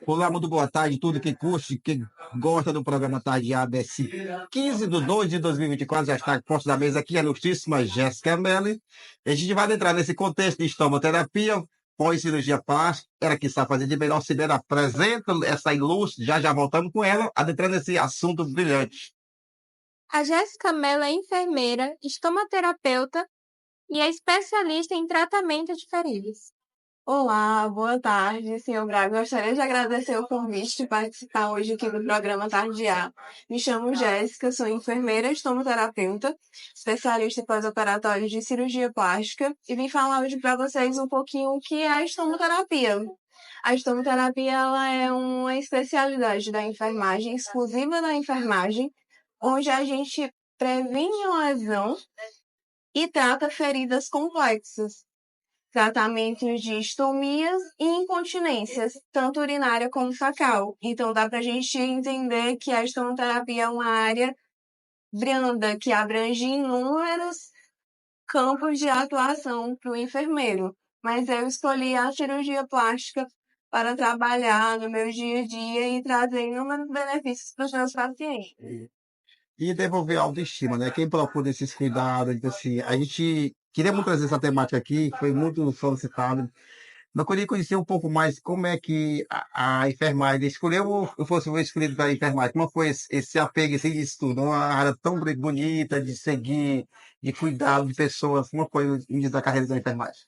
Olá, muito boa tarde, tudo que curte, que gosta do programa Tarde ABC. 15 de 2 de 2024, já está posto da mesa aqui a ilustríssima Jéssica Melli. A gente vai entrar nesse contexto de estomoterapia, pós-cirurgia plástica, ela que sabe fazer de melhor se bem apresenta essa ilustre, já voltamos com ela, adentrando nesse assunto brilhante. A Jéssica Mello é enfermeira, estomaterapeuta e é especialista em tratamento de feridas. Olá, boa tarde, senhor Braga. Gostaria de agradecer o convite de participar hoje aqui do programa Tarde A. Me chamo Jéssica, sou enfermeira estomoterapeuta, especialista em pós-operatório de cirurgia plástica e vim falar hoje para vocês um pouquinho o que é a estomoterapia. A estomoterapia ela é uma especialidade da enfermagem, exclusiva da enfermagem, onde a gente previne uma lesão e trata feridas complexas. Tratamentos de estomias e incontinências, tanto urinária como fecal. Então, dá para a gente entender que a estomoterapia é uma área branda, que abrange inúmeros campos de atuação para o enfermeiro. Mas eu escolhi a cirurgia plástica para trabalhar no meu dia a dia e trazer inúmeros benefícios para os meus pacientes. E devolver a autoestima, né? Quem procura esses cuidados, então, assim, a gente queria muito trazer essa temática aqui, foi muito solicitado. Mas eu queria conhecer um pouco mais como é que a enfermagem escolheu, ou eu fosse escolhido para a enfermagem, como foi esse apego, esse estudo, uma área tão bonita de seguir, de cuidar de pessoas, como foi o início da carreira da enfermagem?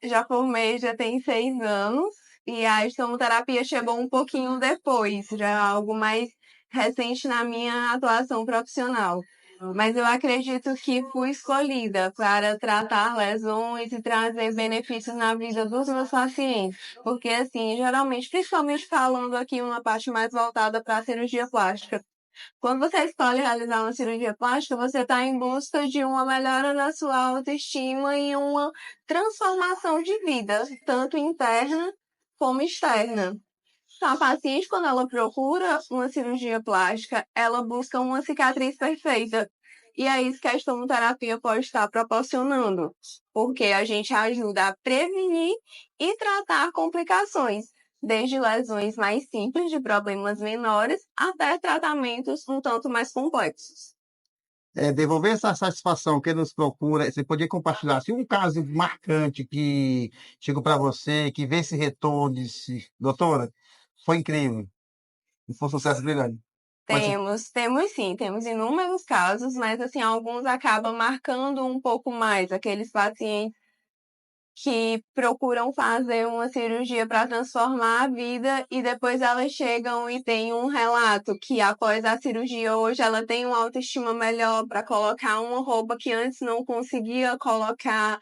Já formei, já tem 6 anos, e a estomoterapia chegou um pouquinho depois, já é algo mais recente na minha atuação profissional. Mas eu acredito que fui escolhida para tratar lesões e trazer benefícios na vida dos meus pacientes. Porque, assim, geralmente, principalmente falando aqui uma parte mais voltada para a cirurgia plástica, quando você escolhe realizar uma cirurgia plástica, você está em busca de uma melhora da sua autoestima e uma transformação de vida, tanto interna como externa. Então, a paciente, quando ela procura uma cirurgia plástica, ela busca uma cicatriz perfeita. E é isso que a estomoterapia pode estar proporcionando, porque a gente ajuda a prevenir e tratar complicações, desde lesões mais simples de problemas menores até tratamentos um tanto mais complexos. Devolver essa satisfação, quem nos procura, você podia compartilhar, assim, um caso marcante que chegou para você, que vê esse retorno, disse, doutora, foi incrível, foi um sucesso brilhante. Mas Temos sim, temos inúmeros casos, mas assim, alguns acabam marcando um pouco mais aqueles pacientes que procuram fazer uma cirurgia para transformar a vida e depois elas chegam e têm um relato que após a cirurgia hoje ela tem uma autoestima melhor para colocar uma roupa que antes não conseguia colocar,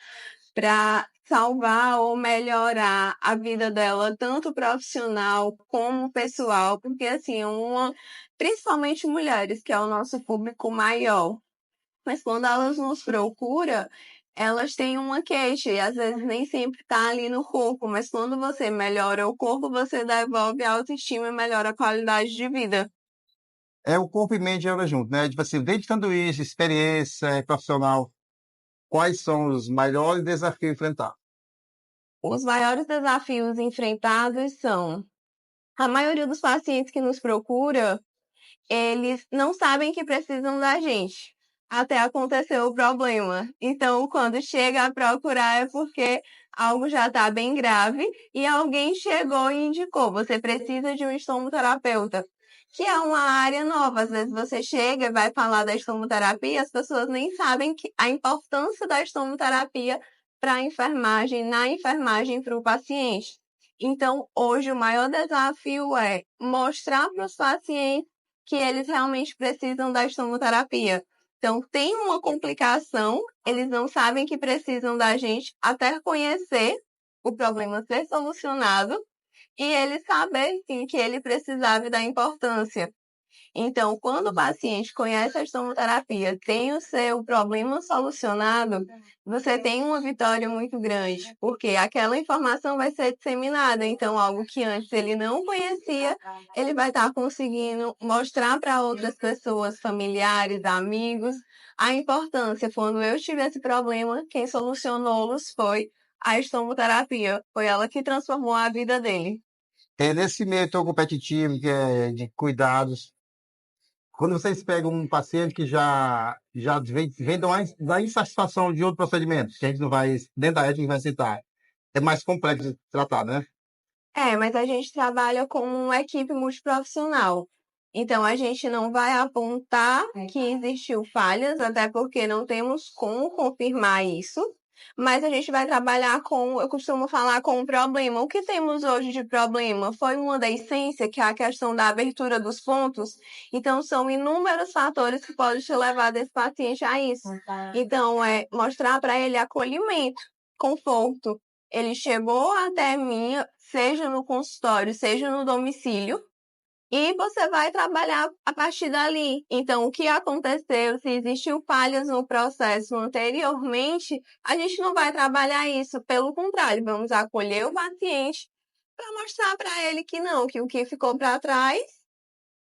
para salvar ou melhorar a vida dela, tanto profissional como pessoal, porque assim, principalmente mulheres, que é o nosso público maior. Mas quando elas nos procuram, elas têm uma queixa e às vezes nem sempre está ali no corpo, mas quando você melhora o corpo, você devolve a autoestima e melhora a qualidade de vida. é o corpo e mente ela junto, né? Tipo assim, desde tudo isso, experiência profissional, quais são os maiores desafios a enfrentar? Os maiores desafios enfrentados são a maioria dos pacientes que nos procura, eles não sabem que precisam da gente até acontecer o problema. Então, quando chega a procurar é porque algo já está bem grave e alguém chegou e indicou, você precisa de um estomoterapeuta, que é uma área nova. Às vezes você chega e vai falar da estomoterapia, as pessoas nem sabem a importância da estomoterapia para a enfermagem, na enfermagem para o paciente. Então, hoje o maior desafio é mostrar para os pacientes que eles realmente precisam da estomoterapia. Então, tem uma complicação, eles não sabem que precisam da gente até conhecer o problema ser solucionado e eles saberem sim, que ele precisava e da importância. Então, quando o paciente conhece a estomoterapia, tem o seu problema solucionado, você tem uma vitória muito grande, porque aquela informação vai ser disseminada. Então, algo que antes ele não conhecia, ele vai estar conseguindo mostrar para outras pessoas, familiares, amigos, a importância. Quando eu tive esse problema, quem solucionou-los foi a estomoterapia. Foi ela que transformou a vida dele. Nesse meio tão competitivo que é de cuidados, quando vocês pegam um paciente que já vem da insatisfação de outro procedimento, que a gente não vai, dentro da ética, a gente vai citar, é mais complexo de tratar, né? Mas a gente trabalha com uma equipe multiprofissional. Então, a gente não vai apontar que existiu falhas, até porque não temos como confirmar isso. Mas a gente vai trabalhar eu costumo falar com o problema. O que temos hoje de problema foi uma deiscência, que é a questão da abertura dos pontos. Então, são inúmeros fatores que podem te levar desse paciente a isso. Então, é mostrar para ele acolhimento, conforto. Ele chegou até mim, seja no consultório, seja no domicílio, e você vai trabalhar a partir dali. Então, o que aconteceu, se existiu falhas no processo anteriormente, a gente não vai trabalhar isso. Pelo contrário, vamos acolher o paciente para mostrar para ele que não, que o que ficou para trás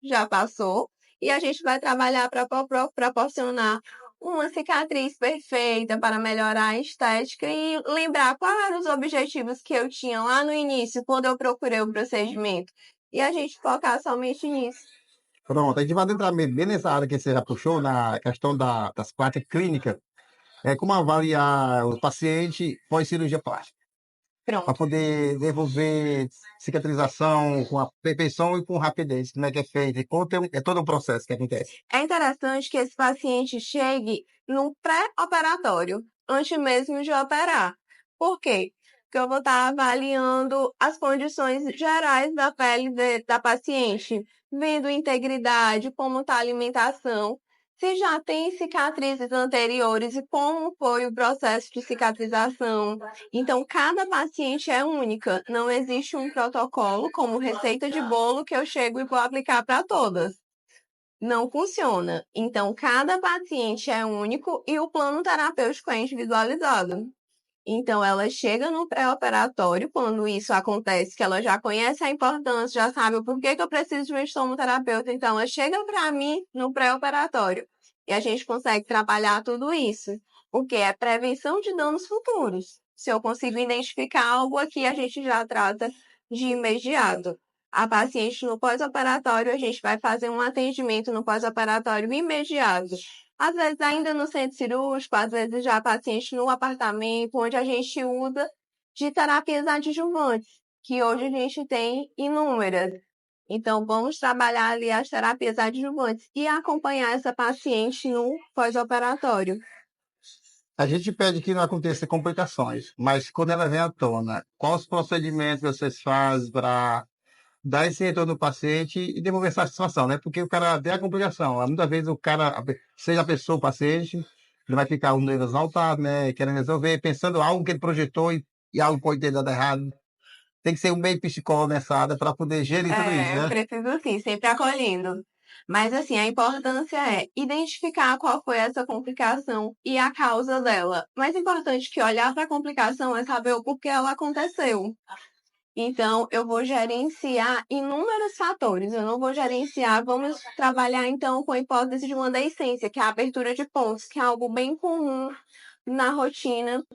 já passou, e a gente vai trabalhar para proporcionar uma cicatriz perfeita para melhorar a estética e lembrar quais eram os objetivos que eu tinha lá no início, quando eu procurei o procedimento. E a gente focar somente nisso. Pronto, a gente vai entrar bem nessa área que você já puxou, na questão das práticas clínicas, como avaliar o paciente pós-cirurgia plástica, para Pronto. poder desenvolver cicatrização com a perfeição e com rapidez, como é que é feito, é todo um processo que acontece. É interessante que esse paciente chegue no pré-operatório, antes mesmo de operar. Por quê? Porque eu vou estar avaliando as condições gerais da pele da paciente, vendo integridade, como está a alimentação, se já tem cicatrizes anteriores e como foi o processo de cicatrização. Então, cada paciente é única, não existe um protocolo como receita de bolo que eu chego e vou aplicar para todas. Não funciona. Então, cada paciente é único e o plano terapêutico é individualizado. Então, ela chega no pré-operatório, quando isso acontece, que ela já conhece a importância, já sabe o porquê que eu preciso de um estomoterapeuta. Então, ela chega para mim no pré-operatório. E a gente consegue trabalhar tudo isso, porque é prevenção de danos futuros. Se eu consigo identificar algo aqui, a gente já trata de imediato. A paciente no pós-operatório, a gente vai fazer um atendimento no pós-operatório imediato. Às vezes ainda no centro cirúrgico, às vezes já paciente no apartamento, onde a gente usa de terapias adjuvantes, que hoje a gente tem inúmeras. Então, vamos trabalhar ali as terapias adjuvantes e acompanhar essa paciente no pós-operatório. A gente pede que não aconteça complicações, mas quando ela vem à tona, quais os procedimentos vocês fazem para dar esse retorno do paciente e devolver satisfação, né? Porque o cara tem a complicação. Muitas vezes o cara, seja a pessoa, o paciente, ele vai ficar um nível exaltado, né? Querendo resolver, pensando algo que ele projetou e algo pode ter dado errado. Tem que ser um meio psicólogo nessa área para poder gerir tudo isso, Eu né? preciso sim, sempre acolhendo. Mas assim, a importância é identificar qual foi essa complicação e a causa dela. Mais importante que olhar para a complicação é saber o porquê ela aconteceu. Então, eu vou gerenciar inúmeros fatores. Eu não vou gerenciar. Vamos trabalhar então com a hipótese de uma deiscência, que é a abertura de pontos, que é algo bem comum na rotina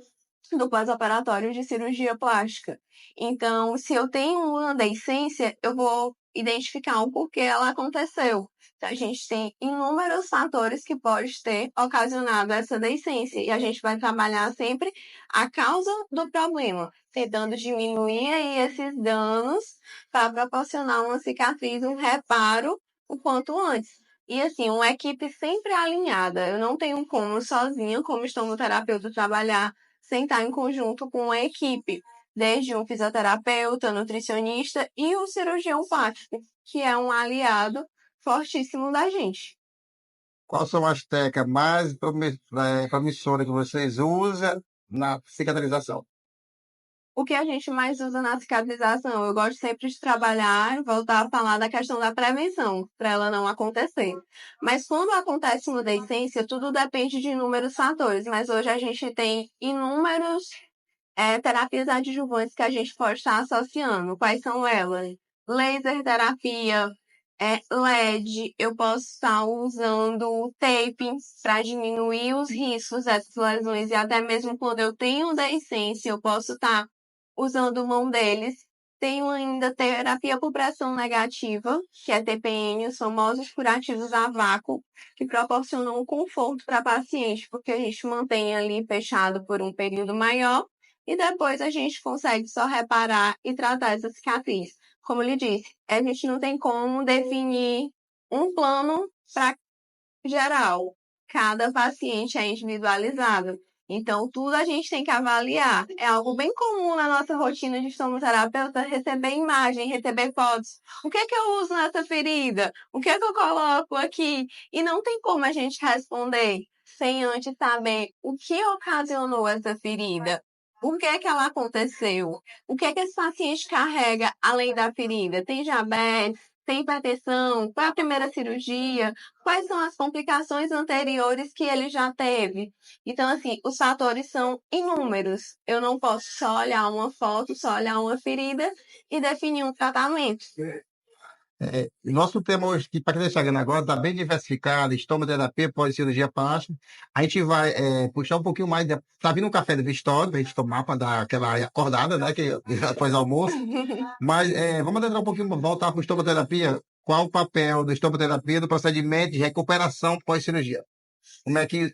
do pós-operatório de cirurgia plástica. Então, se eu tenho uma deiscência, eu vou identificar o porquê ela aconteceu. Então, a gente tem inúmeros fatores que podem ter ocasionado essa deiscência e a gente vai trabalhar sempre a causa do problema, tentando diminuir aí esses danos para proporcionar uma cicatriz, um reparo o quanto antes. E assim, uma equipe sempre alinhada. Eu não tenho como sozinha, como estomoterapeuta, trabalhar sem estar em conjunto com a equipe, desde um fisioterapeuta, nutricionista e o cirurgião plástico, que é um aliado fortíssimo da gente. Quais são as técnicas mais promissoras que vocês usam na cicatrização? O que a gente mais usa na cicatrização? Eu gosto sempre de trabalhar e voltar a falar da questão da prevenção, para ela não acontecer. Mas quando acontece uma deiscência, tudo depende de inúmeros fatores. Mas hoje a gente tem inúmeros terapias adjuvantes que a gente pode estar associando. Quais são elas? Laser terapia, LED, eu posso estar usando tape para diminuir os riscos dessas lesões e até mesmo quando eu tenho deiscência, eu posso estar usando mão deles Tenho ainda terapia por pressão negativa, que é TPN, os famosos curativos a vácuo, que proporcionam um conforto para a paciente, porque a gente mantém ali fechado por um período maior e depois a gente consegue só reparar e tratar essa cicatriz. Como eu lhe disse, a gente não tem como definir um plano para geral. Cada paciente é individualizado. Então, tudo a gente tem que avaliar. É algo bem comum na nossa rotina de estomoterapeuta receber imagem, receber fotos. O que é que eu uso nessa ferida? O que é que eu coloco aqui? E não tem como a gente responder sem antes saber o que ocasionou essa ferida. Por que é que ela aconteceu? O que é que esse paciente carrega além da ferida? Tem diabetes? Tem hipertensão? Qual é a primeira cirurgia? Quais são as complicações anteriores que ele já teve? Então, assim, os fatores são inúmeros. Eu não posso só olhar uma foto, só olhar uma ferida e definir um tratamento. Nosso tema hoje, que para quem está chegando agora, está bem diversificado, estomoterapia, pós-cirurgia plástica. A gente vai puxar um pouquinho mais, tá vindo um café do Vistório, para a gente tomar, para dar aquela acordada, né, que após almoço. Mas vamos adentrar um pouquinho, voltar para a estomoterapia. Qual o papel da estomoterapia no procedimento de recuperação pós-cirurgia? Como é que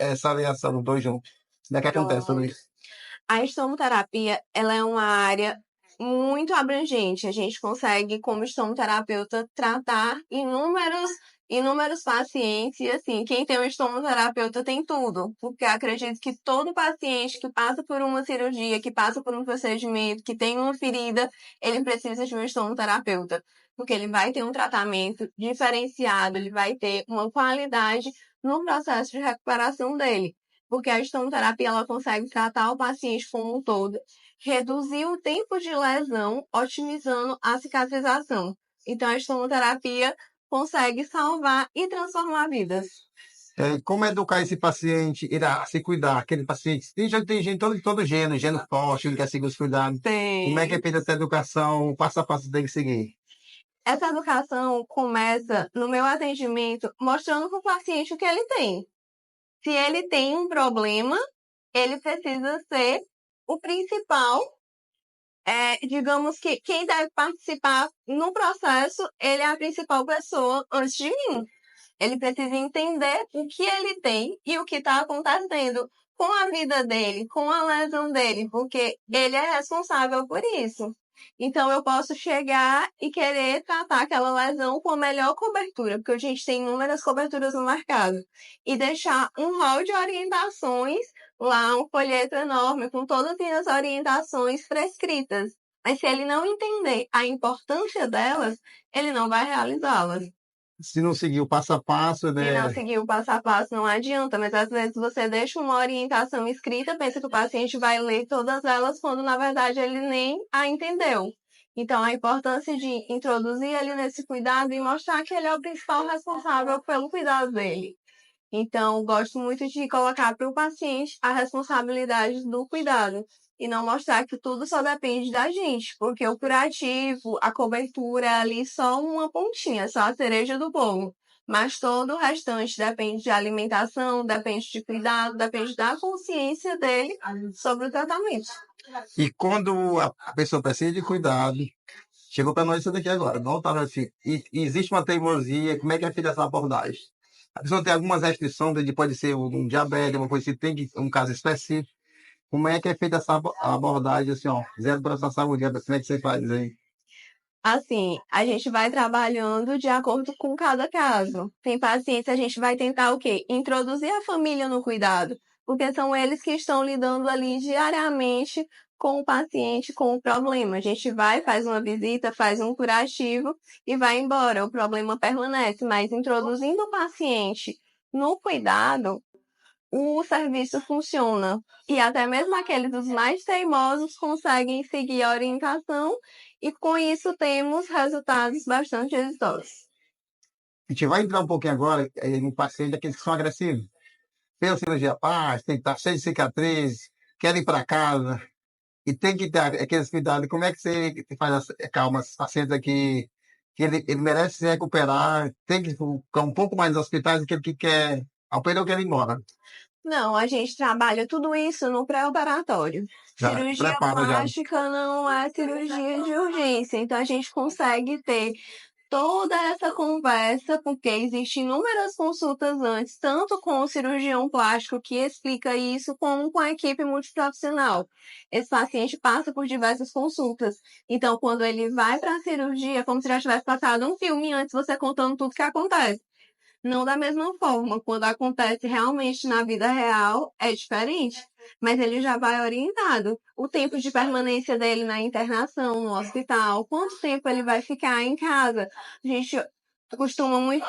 essa aliação dos dois juntos? Como é que acontece tudo isso? A estomoterapia, ela é uma área muito abrangente. A gente consegue, como estomoterapeuta, tratar inúmeros pacientes. E, assim, quem tem um estomoterapeuta tem tudo. Porque acredito que todo paciente que passa por uma cirurgia, que passa por um procedimento, que tem uma ferida, ele precisa de um estomoterapeuta. Porque ele vai ter um tratamento diferenciado, ele vai ter uma qualidade no processo de recuperação dele. Porque a estomoterapia ela consegue tratar o paciente como um todo, reduzir o tempo de lesão, otimizando a cicatrização. Então, a estomoterapia consegue salvar e transformar vidas. Como educar esse paciente, irá se cuidar, aquele paciente, tem gente todo gênero forte, ele quer seguir os cuidados. Como é que é feita essa educação, o passo a passo tem que seguir? Essa educação começa no meu atendimento mostrando para o paciente o que ele tem. Se ele tem um problema, ele precisa ser o principal. Digamos que quem deve participar no processo, ele é a principal pessoa antes de mim. Ele precisa entender o que ele tem e o que está acontecendo com a vida dele, com a lesão dele, porque ele é responsável por isso. Então, eu posso chegar e querer tratar aquela lesão com a melhor cobertura, porque a gente tem inúmeras coberturas no mercado, e deixar um rol de orientações lá, um folheto enorme com todas as orientações prescritas. Mas se ele não entender a importância delas, ele não vai realizá-las. Se não seguir o passo a passo, Se não né? seguir o passo a passo, não adianta, mas às vezes você deixa uma orientação escrita, pensa que o paciente vai ler todas elas, quando na verdade ele nem a entendeu. Então, a importância de introduzir ele nesse cuidado e mostrar que ele é o principal responsável pelo cuidado dele. Então, gosto muito de colocar para o paciente a responsabilidade do cuidado e não mostrar que tudo só depende da gente, porque o curativo, a cobertura é ali só uma pontinha, só a cereja do bolo. Mas todo o restante depende de alimentação, depende de cuidado, depende da consciência dele sobre o tratamento. E quando a pessoa precisa de cuidado, chegou para nós isso daqui agora, não estava assim, e existe uma teimosia, como é que é feita essa abordagem? A pessoa tem algumas restrições, ele pode ser um diabetes, uma coisa assim, um caso específico. Como é que é feita essa abordagem, assim, ó, zero para essa saúde, como é que você faz aí? Assim, a gente vai trabalhando de acordo com cada caso. Tem pacientes, a gente vai tentar o quê? Introduzir a família no cuidado, porque são eles que estão lidando ali diariamente com o paciente, com o problema. A gente vai, faz uma visita, faz um curativo e vai embora. O problema permanece, mas introduzindo o paciente no cuidado, o serviço funciona. E até mesmo aqueles dos mais teimosos conseguem seguir a orientação e com isso temos resultados bastante exitosos. A gente vai entrar um pouquinho agora no paciente daqueles que são agressivos. Pela cirurgia plástica, tem que estar cheio de cicatriz, querem ir para casa, e tem que ter aqueles cuidados. Como é que você faz calma esse paciente aqui, que ele merece se recuperar, tem que ficar um pouco mais nos hospitais do que ele que quer, ao período que ele ir embora. Não, a gente trabalha tudo isso no pré-operatório. Já Cirurgia prepara já. plástica não é cirurgia de urgência, então a gente consegue ter toda essa conversa, porque existem inúmeras consultas antes, tanto com o cirurgião plástico que explica isso, como com a equipe multiprofissional. Esse paciente passa por diversas consultas. Então, quando ele vai para a cirurgia, é como se já tivesse passado um filme antes, você contando tudo que acontece. Não da mesma forma, quando acontece realmente na vida real, é diferente. Mas ele já vai orientado. O tempo de permanência dele na internação, no hospital, quanto tempo ele vai ficar em casa. A gente costuma muito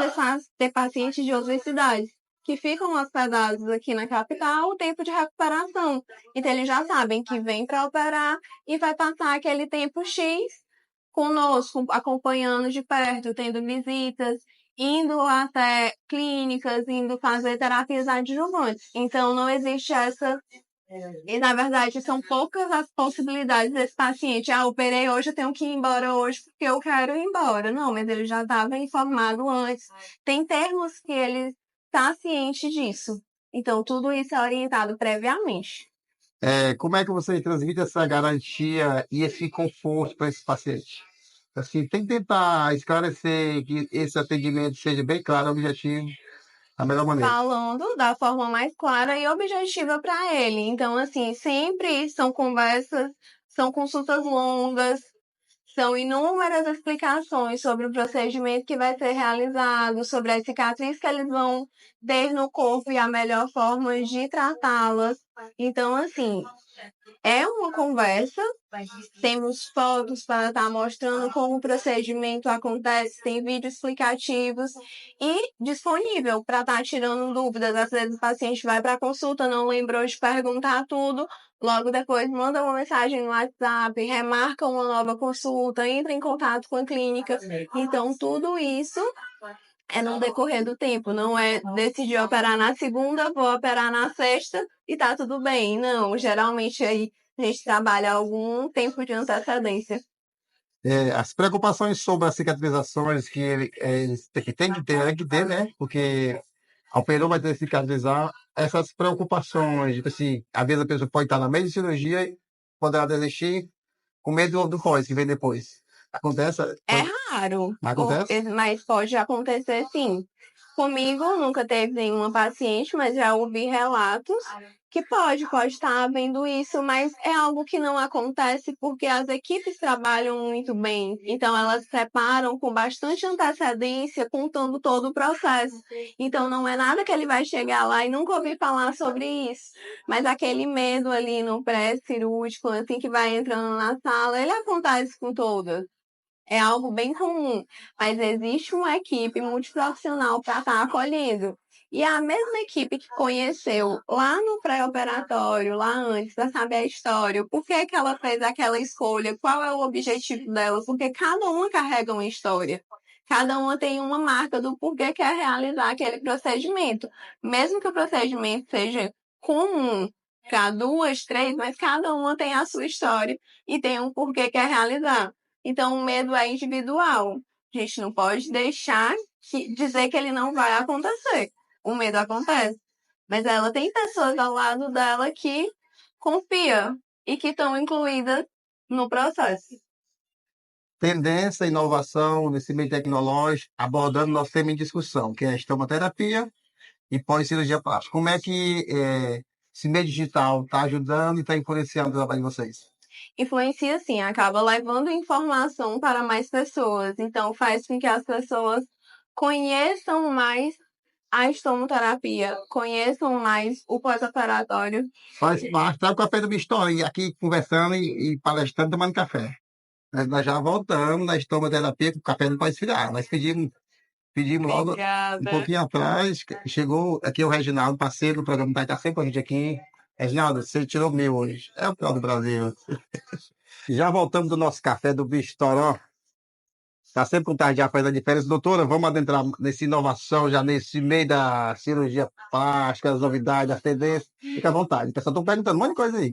ter pacientes de outras cidades que ficam hospedados aqui na capital, o tempo de recuperação. Então, eles já sabem que vem para operar e vai passar aquele tempo X conosco, acompanhando de perto, tendo visitas, indo até clínicas, indo fazer terapias adjuvantes. Então, não existe essa. E, na verdade, são poucas as possibilidades desse paciente. Ah, operei hoje, eu tenho que ir embora hoje porque eu quero ir embora. Não, mas ele já estava informado antes. Tem termos que ele está ciente disso. Então, tudo isso é orientado previamente. Como é que você transmite essa garantia e esse conforto para esse paciente? Assim, tem que tentar esclarecer que esse atendimento seja bem claro, objetivo, da melhor maneira. Falando da forma mais clara e objetiva para ele. Então, assim, sempre são conversas, são consultas longas, são inúmeras explicações sobre o procedimento que vai ser realizado, sobre as cicatrizes que eles vão ter no corpo e a melhor forma de tratá-las. Então, assim, é uma conversa, temos fotos para estar mostrando como o procedimento acontece, tem vídeos explicativos e disponível para estar tirando dúvidas. Às vezes o paciente vai para a consulta, não lembrou de perguntar tudo, logo depois manda uma mensagem no WhatsApp, remarca uma nova consulta, entra em contato com a clínica. Então, tudo isso é no decorrer do tempo, não é decidir operar na segunda, vou operar na sexta e tá tudo bem. Não, geralmente aí a gente trabalha algum tempo de antecedência. As preocupações sobre as cicatrizações que eles têm que ter, né? Porque a operou vai ter que cicatrizar. Essas preocupações, tipo assim, às vezes a pessoa pode estar na meio de cirurgia e poderá desistir com medo do pós, que vem depois. Acontece? É raro, Acontece? mas pode acontecer sim. Comigo nunca teve nenhuma paciente, mas já ouvi relatos que pode estar havendo isso, mas é algo que não acontece porque as equipes trabalham muito bem. Então elas preparam com bastante antecedência, contando todo o processo. Então não é nada que ele vai chegar lá e nunca ouvir falar sobre isso. Mas aquele medo ali no pré-cirúrgico, assim que vai entrando na sala, ele acontece com todas. É algo bem comum, mas existe uma equipe multiprofissional para estar acolhendo. E a mesma equipe que conheceu lá no pré-operatório, lá antes, para saber a história, por que que ela fez aquela escolha, qual é o objetivo dela, porque cada uma carrega uma história. Cada uma tem uma marca do porquê quer realizar aquele procedimento. Mesmo que o procedimento seja comum para duas, três, mas cada uma tem a sua história e tem um porquê quer realizar. Então, o medo é individual. A gente não pode deixar dizer que ele não vai acontecer. O medo acontece. Mas ela tem pessoas ao lado dela que confia e que estão incluídas no processo. Tendência, inovação nesse meio tecnológico, abordando nosso tema em discussão, que é a estomoterapia e pós-cirurgia plástica. Como é que esse meio digital está ajudando e está influenciando o trabalho de vocês? Influencia sim, acaba levando informação para mais pessoas. Então faz com que as pessoas conheçam mais a estomoterapia, conheçam mais o pós-operatório. Faz parte, tá o café do Bistó, e aqui conversando e palestrando, tomando café. Nós já voltamos na estomoterapia, que o café não pode esfriar. Nós pedimos logo um pouquinho atrás. Chegou aqui o Reginaldo, parceiro do programa, vai estar sempre com a gente aqui. Reginaldo, você tirou o meu hoje. É o pior do Brasil. Já voltamos do nosso café do Bistoró. Está sempre com tarde faz a diferença. Doutora, vamos adentrar nessa inovação, já nesse meio da cirurgia plástica, as novidades, as tendências. Fica à vontade. O pessoal está perguntando um monte de coisa aí.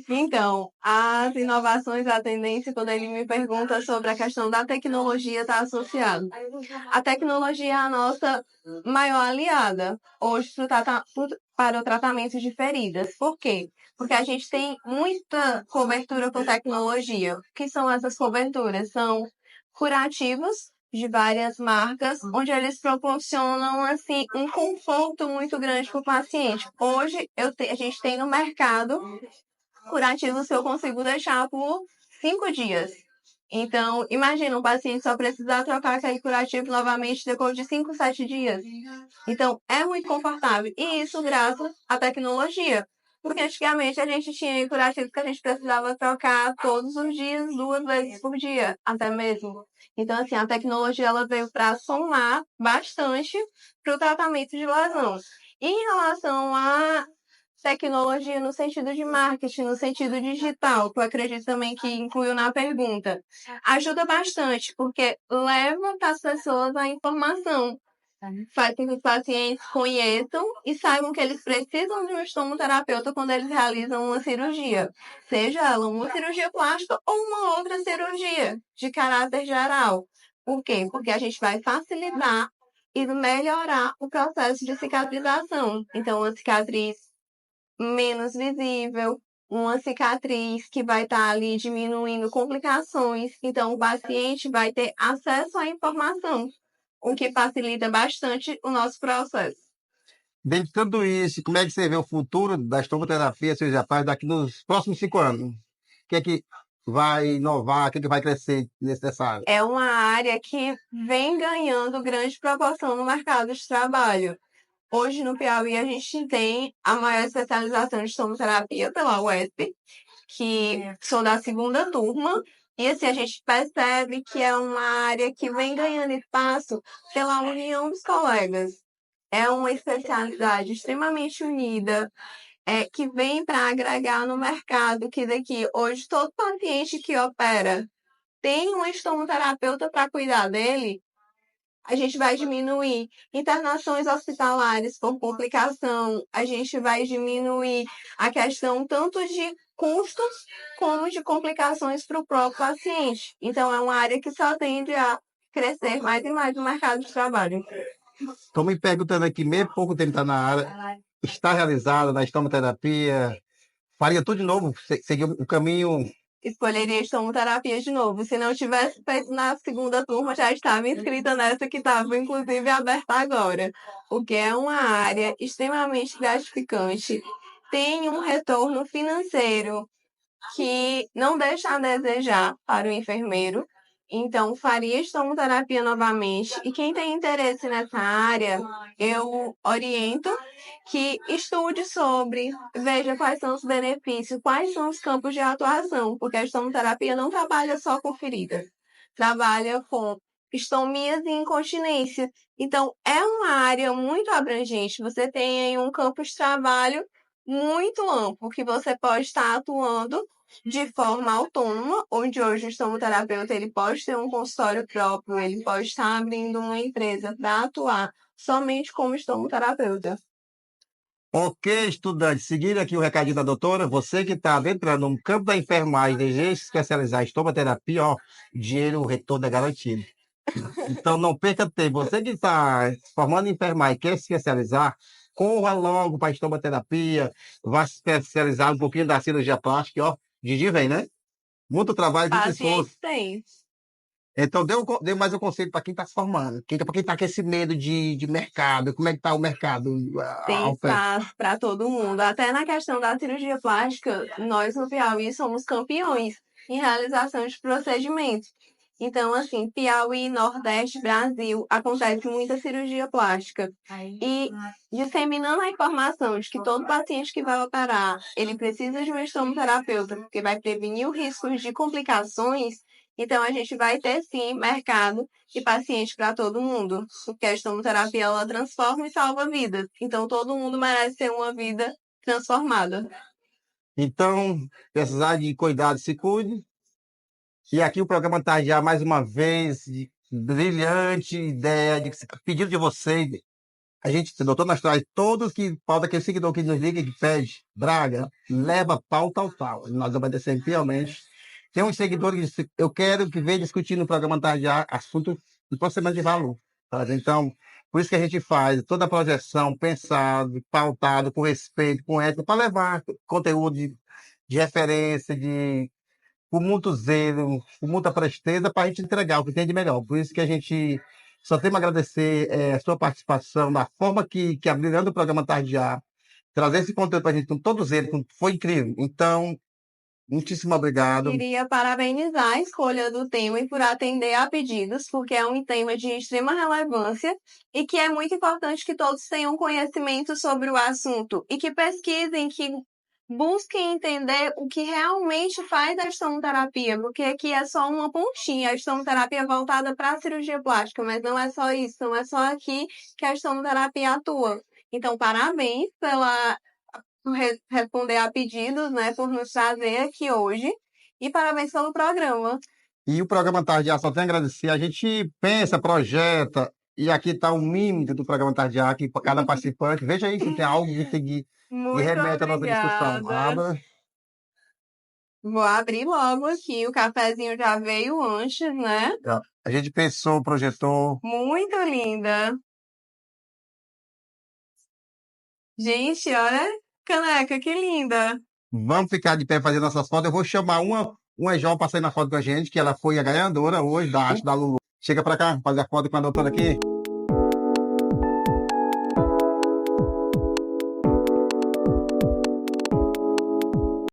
Então, as inovações, a tendência, quando ele me pergunta sobre a questão da tecnologia, está associado. A tecnologia é a nossa maior aliada hoje para o tratamento de feridas. Por quê? Porque a gente tem muita cobertura com tecnologia. O que são essas coberturas? São curativos de várias marcas, onde eles proporcionam assim um conforto muito grande para o paciente. Hoje a gente tem no mercado curativos que eu consigo deixar por 5 dias. Então, imagina um paciente só precisar trocar aquele curativo novamente depois de 5, 7 dias. Então, é muito confortável. E isso graças à tecnologia. Porque antigamente a gente tinha curativos que a gente precisava trocar todos os dias, 2 vezes por dia, até mesmo. Então, assim, a tecnologia ela veio para somar bastante para o tratamento de lesão. E em relação a tecnologia no sentido de marketing, no sentido digital, que eu acredito também que incluiu na pergunta, ajuda bastante, porque leva para as pessoas a informação, faz com que os pacientes conheçam e saibam que eles precisam de um estomoterapeuta quando eles realizam uma cirurgia, seja ela uma cirurgia plástica ou uma outra cirurgia de caráter geral. Por quê? Porque a gente vai facilitar e melhorar o processo de cicatrização. Então, a cicatriz menos visível, uma cicatriz que vai estar ali diminuindo complicações. Então, o paciente vai ter acesso à informação, o que facilita bastante o nosso processo. Dentro de tudo isso, como é que você vê o futuro da estomoterapia, seus rapazes, daqui nos próximos 5 anos? O que é que vai inovar, o que é que vai crescer nessa área? É uma área que vem ganhando grande proporção no mercado de trabalho. Hoje, no Piauí, a gente tem a maior especialização de estomoterapia pela UESP, que sou da segunda turma, e assim, a gente percebe que é uma área que vem ganhando espaço pela união dos colegas. É uma especialidade extremamente unida, que vem para agregar no mercado, que daqui, hoje, todo paciente que opera tem um estomoterapeuta para cuidar dele, a gente vai diminuir internações hospitalares por complicação, a gente vai diminuir a questão tanto de custos como de complicações para o próprio paciente. Então, é uma área que só tende a crescer mais e mais no mercado de trabalho. Estou me perguntando aqui, mesmo pouco tempo está na área, está realizada na estomoterapia, faria tudo de novo, seguir o caminho. Escolheria estomoterapia de novo. Se não tivesse feito na segunda turma, já estava inscrita nessa que estava, inclusive, aberta agora. O que é uma área extremamente gratificante. Tem um retorno financeiro que não deixa a desejar para o enfermeiro. Então, faria estomoterapia novamente. E quem tem interesse nessa área, eu oriento que estude sobre, veja quais são os benefícios, quais são os campos de atuação, porque a estomoterapia não trabalha só com feridas, trabalha com estomias e incontinência. Então, é uma área muito abrangente. Você tem aí um campo de trabalho muito amplo, que você pode estar atuando de forma autônoma, onde hoje o estomoterapeuta ele pode ter um consultório próprio, ele pode estar abrindo uma empresa para atuar somente como estomoterapeuta. Ok, estudante, seguindo aqui o recadinho da doutora, você que está adentrando no campo da enfermagem, deseja se especializar em estomoterapia, ó, dinheiro, o retorno é garantido. Então não perca tempo. Você que está formando em enfermagem e quer se especializar, corra logo para a estomoterapia, vá se especializar um pouquinho da cirurgia plástica, ó, Gigi vem, né? Muito trabalho, muito esforço. Paciente tem. Então, dê mais um conselho para quem está se formando, para quem está com esse medo de mercado, como é que está o mercado? Tem espaço para todo mundo. Até na questão da cirurgia plástica, nós no Piauí somos campeões em realização de procedimentos. Então, assim, Piauí, Nordeste, Brasil, acontece muita cirurgia plástica. E disseminando a informação de que todo paciente que vai operar, ele precisa de um estomoterapeuta, porque vai prevenir o risco de complicações, então a gente vai ter, sim, mercado e paciente para todo mundo. Porque a estomoterapia, ela transforma e salva vidas. Então, todo mundo merece ter uma vida transformada. Então, precisar de cuidado, se cuide. E aqui o programa está já mais uma vez brilhante ideia de pedido de vocês A gente, doutor, nós traz todos que pauta aquele seguidor que nos liga e que pede, Braga, leva pau tal. Nós obedecemos fielmente. Tem uns seguidores que dizem, eu quero que venha discutir no programa Tarde assunto de processamento de valor. Sabe? Então, por isso que a gente faz toda a projeção pensado, pautado, com respeito, com ética, para levar conteúdo de referência, com muito zelo, com muita presteza, para a gente entregar o que tem de melhor. Por isso que a gente só tem a agradecer a sua participação, da forma que abrindo o programa Tardear, trazer esse conteúdo para a gente com todos eles, foi incrível. Então, muitíssimo obrigado. Queria parabenizar a escolha do tema e por atender a pedidos, porque é um tema de extrema relevância e que é muito importante que todos tenham conhecimento sobre o assunto e que pesquisem, que busquem entender o que realmente faz a estomoterapia, porque aqui é só uma pontinha, a estomoterapia é voltada para a cirurgia plástica, mas não é só isso, não é só aqui que a estomoterapia atua. Então, parabéns por responder a pedidos, né, por nos trazer aqui hoje, e parabéns pelo programa. E o programa Tardear só tem a agradecer. A gente pensa, projeta, e aqui está o mímico do programa Tardear, que cada participante, veja aí se tem algo que Muito remete à nossa discussão. obrigada. Abra. Vou abrir logo aqui, o cafezinho já veio antes, né? A gente pensou, projetou. Muito linda. Gente, olha, caneca, que linda. Vamos ficar de pé fazer nossas fotos. Eu vou chamar uma jovem para sair na foto com a gente, que ela foi a ganhadora hoje da arte da Lulu. Chega para cá, fazer a foto com a doutora aqui.